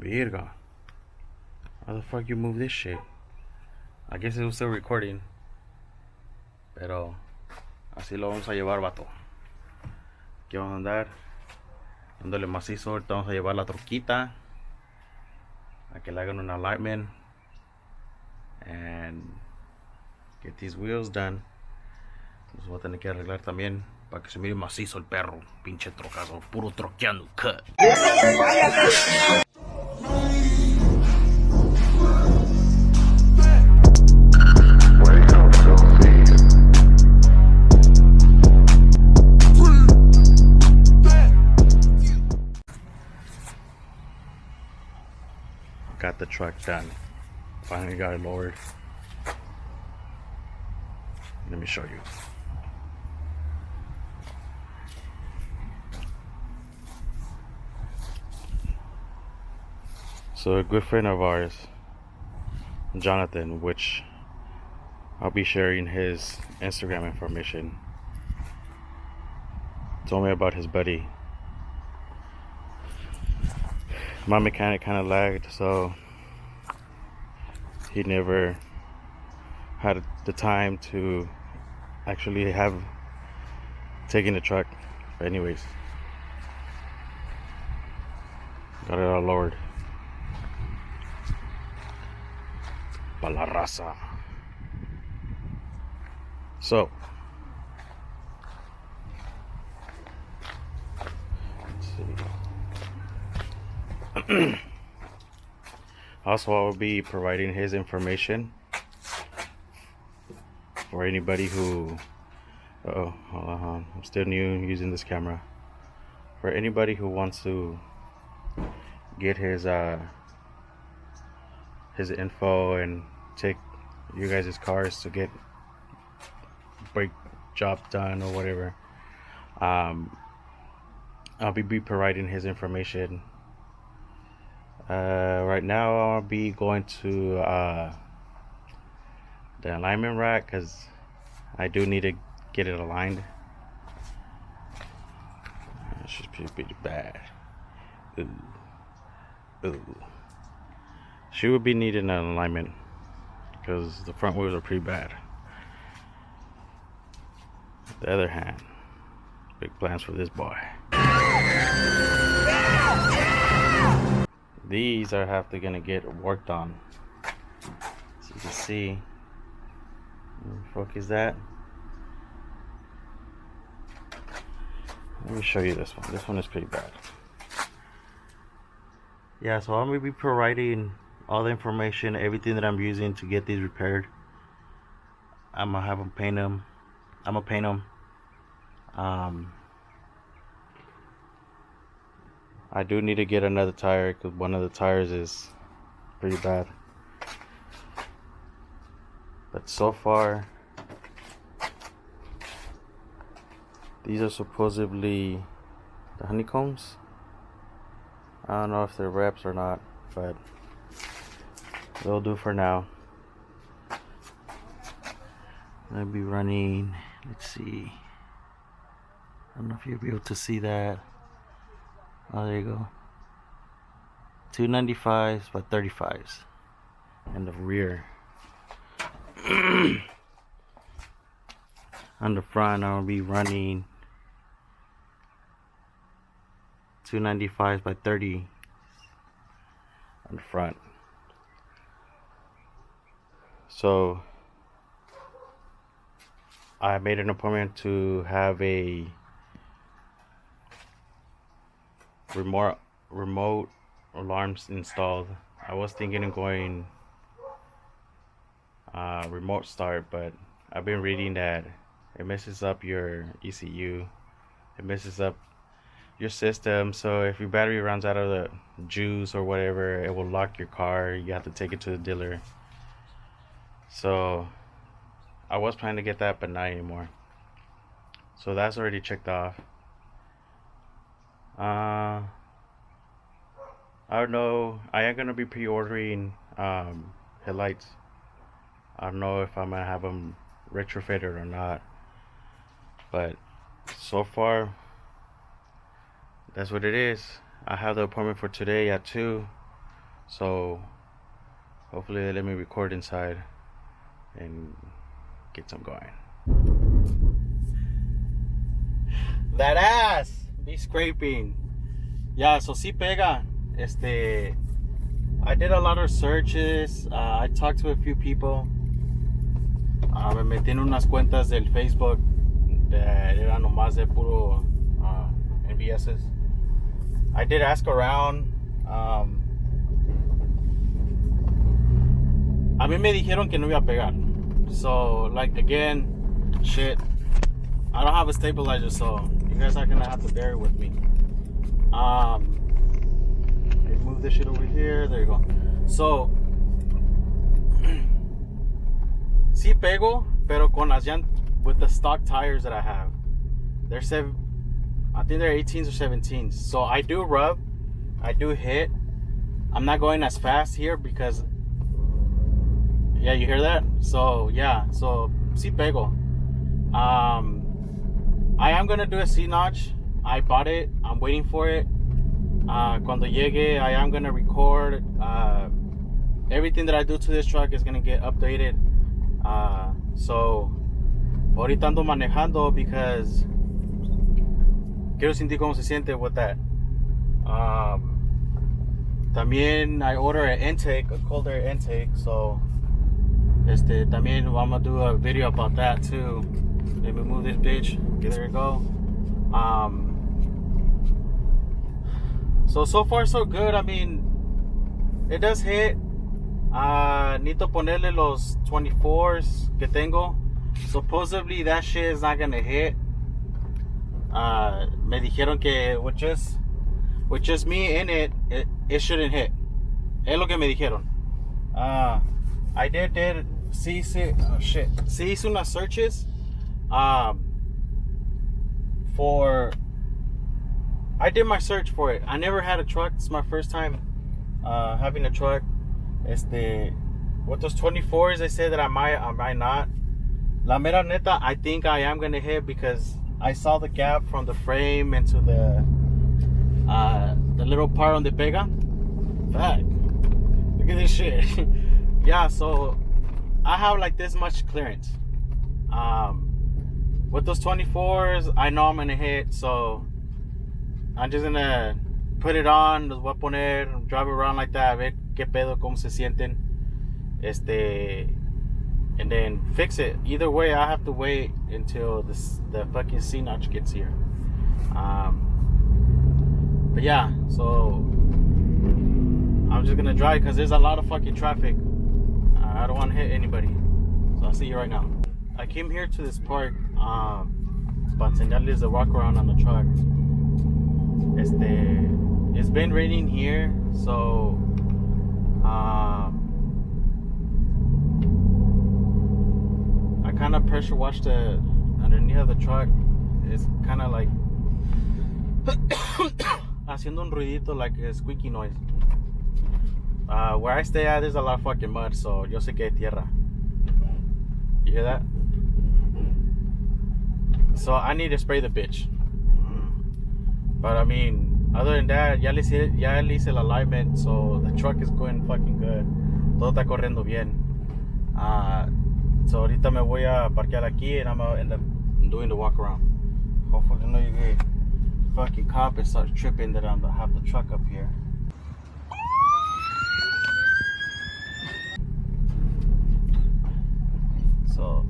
Virga. How the fuck you move this shit? I guess it was still recording. Pero así lo vamos a llevar, vato. Aquí vamos a andar dándole macizo. Ahorita vamos a llevar la troquita a que le hagan un alignment and get these wheels done. Nos voy a tener que arreglar también para que se mire macizo el perro. Pinche trocazo, puro troqueando. Cut. Got the truck done. Finally got it lowered. Let me show you. So a good friend of ours, Jonathan, which I'll be sharing his Instagram information, told me about his buddy. My mechanic kind of lagged, so he never had the time to actually have taken the truck. But anyways, got it all lowered. Pa la raza. So let's see. Also, I will be providing his information for anybody who hold on, I'm still new using this camera. For anybody who wants to get his info and take you guys' cars to get brake job done or whatever, I'll be providing his information. Right now I'll be going to the alignment rack because I do need to get it aligned. It's just pretty bad. Ooh. She would be needing an alignment because the front wheels are pretty bad. On the other hand, big plans for this boy. These are gonna get worked on. So you can see. Where the fuck is that? Let me show you this one. This one is pretty bad. Yeah, so I'm gonna be providing all the information, everything that I'm using to get these repaired. I'm gonna have them paint them. I'm gonna paint them. I do need to get another tire because one of the tires is pretty bad. But so far, these are supposedly the honeycombs. I don't know if they're reps or not, but they'll do for now. I'll be running, let's see. I don't know if you'll be able to see that. Oh, there you go. 295s by 35s in the rear. On the front, I'll be running 295s by 30 on the front. So I made an appointment to have a remote alarms installed. I was thinking of going remote start, but I've been reading that it messes up your ECU, it messes up your system. So if your battery runs out of the juice or whatever, it will lock your car. You have to take it to the dealer. So I was planning to get that, but not anymore. So that's already checked off. I don't know. I am gonna be pre-ordering headlights. I don't know if I'm gonna have them retrofitted or not, but so far that's what it is. I have the appointment for today at 2. So hopefully they let me record inside and get some going. That ass be scraping. Yeah, so si pega. I did a lot of searches. I talked to a few people. Me metí en unas cuentas del Facebook that eran nomás de puro NBS's. I did ask around. A mí me dijeron que no iba a pegar. So, like, again, shit, I don't have a stabilizer, so you guys are gonna have to bear with me. Move this shit over here. There you go. So, sí pego, pero con las llantas, with the stock tires that I have. I think they're 18s or 17s. So I do rub, I do hit. I'm not going as fast here because, yeah, you hear that? So yeah, so sí pego. I am gonna do a C-notch. I bought it. I'm waiting for it. Cuando llegue, I am gonna record. Everything that I do to this truck is gonna get updated. So ahorita ando manejando because quiero sentir cómo se siente with that. También I order an intake, a cold air intake. So también I'm gonna do a video about that too. Let me move this bitch. Okay, there you go. So far so good. I mean, it does hit. Necesito ponerle los 24s que tengo. Supposedly that shit is not gonna hit. Me dijeron que with just me in it shouldn't hit. Es lo que me dijeron. I did sí hice unas searches I did my search for it. I never had a truck. It's my first time having a truck. With those 24s, they say that I might not. La mera neta, I think I am gonna hit because I saw the gap from the frame into the little part on the pega. Fuck. Look at this shit. Yeah, so I have like this much clearance. With those 24s, I know I'm gonna hit, so I'm just gonna put it on, los voy a poner, drive around like that, a ver qué pedo, cómo se sienten, and then fix it. Either way, I have to wait until the fucking C-notch gets here. But yeah, so I'm just gonna drive because there's a lot of fucking traffic. I don't want to hit anybody, so I'll see you right now. I came here to this park para enseñarles the walk around on the truck. It's been raining here, so I kind of pressure washed the underneath of the truck. It's kind of like haciendo un ruidito, like a squeaky noise. Where I stay at, there's a lot of fucking mud, so yo sé que hay tierra. You hear that? So I need to spray the bitch. But I mean, other than that, ya le hice el alignment, so the truck is going fucking good. Todo está corriendo bien. So ahorita me voy a parquear aquí and I'm gonna end up doing the walk around. Hopefully no you get fucking cop and start tripping that I'm gonna have the truck up here. So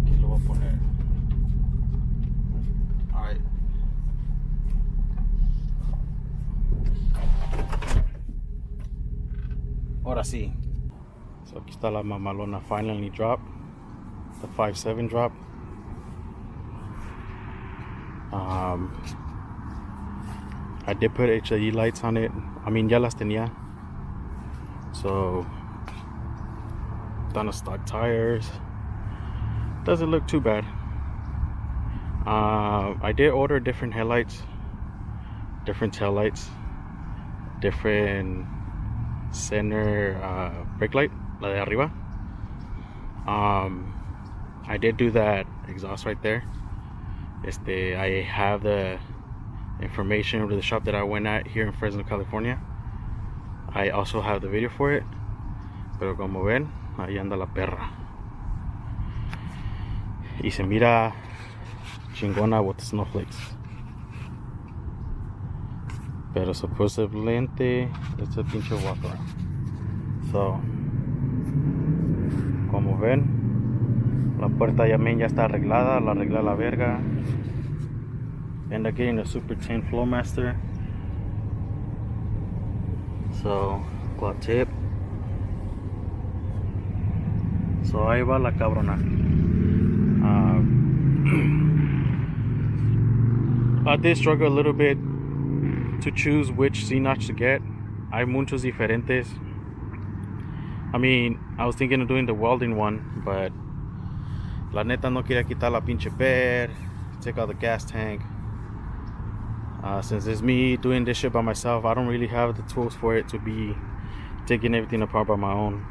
aquí lo voy a poner. Alright. Ahora sí. So aquí está la mamalona finally dropped. The 5.7 drop. I did put HID lights on it. I mean, ya las tenía. So, done a stock tires. Doesn't look too bad. I did order different headlights, different taillights, different center brake light, la de arriba. I did do that exhaust right there. I have the information to the shop that I went at here in Fresno, California. I also have the video for it. Pero como ven, ahí anda la perra. Y se mira chingona with the snowflakes. Pero supuestamente it's a pinche walk around. So, como ven, la puerta ya está arreglada, la arreglé a la verga. End up getting a Super 10 Flowmaster. So, quad tip. So ahí va la cabrona. I did struggle a little bit to choose which C-notch to get. Hay muchos diferentes. I mean, I was thinking of doing the welding one, but la neta no quería quitar la pinche bed, take out the gas tank. Since it's me doing this shit by myself, I don't really have the tools for it to be taking everything apart by my own.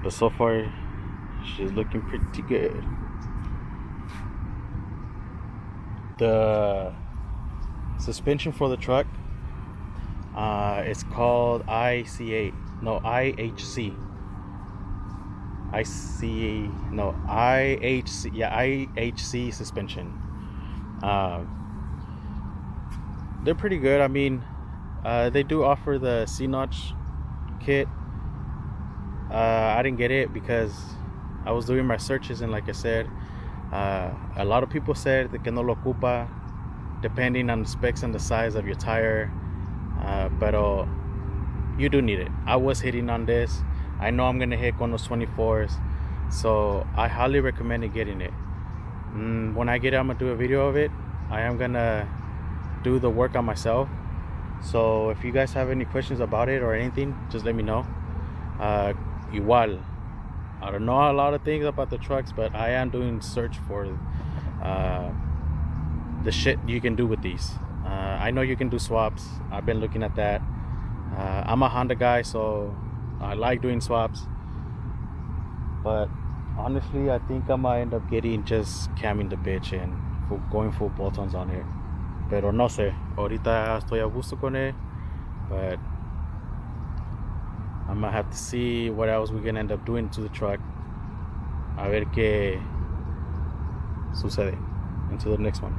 But so far, she's looking pretty good. The suspension for the truck, it's called IHC. IHC suspension. They're pretty good. I mean, they do offer the C-notch kit. I didn't get it because I was doing my searches, and like I said, a lot of people said que no lo ocupa, depending on the specs and the size of your tire. But you do need it. I was hitting on this. I know I'm gonna hit con those 24s, so I highly recommend getting it. When I get it, I'm gonna do a video of it. I am gonna do the work on myself. So if you guys have any questions about it or anything, just let me know. Igual, I don't know a lot of things about the trucks, but I am doing search for the shit you can do with these. I know you can do swaps. I've been looking at that. I'm a Honda guy, so I like doing swaps. But honestly, I think I might end up just camming the bitch and going full bolt-ons on it. Pero no sé, ahorita estoy a gusto con it, but I might have to see what else we're gonna end up doing to the truck. A ver qué sucede. Until the next one.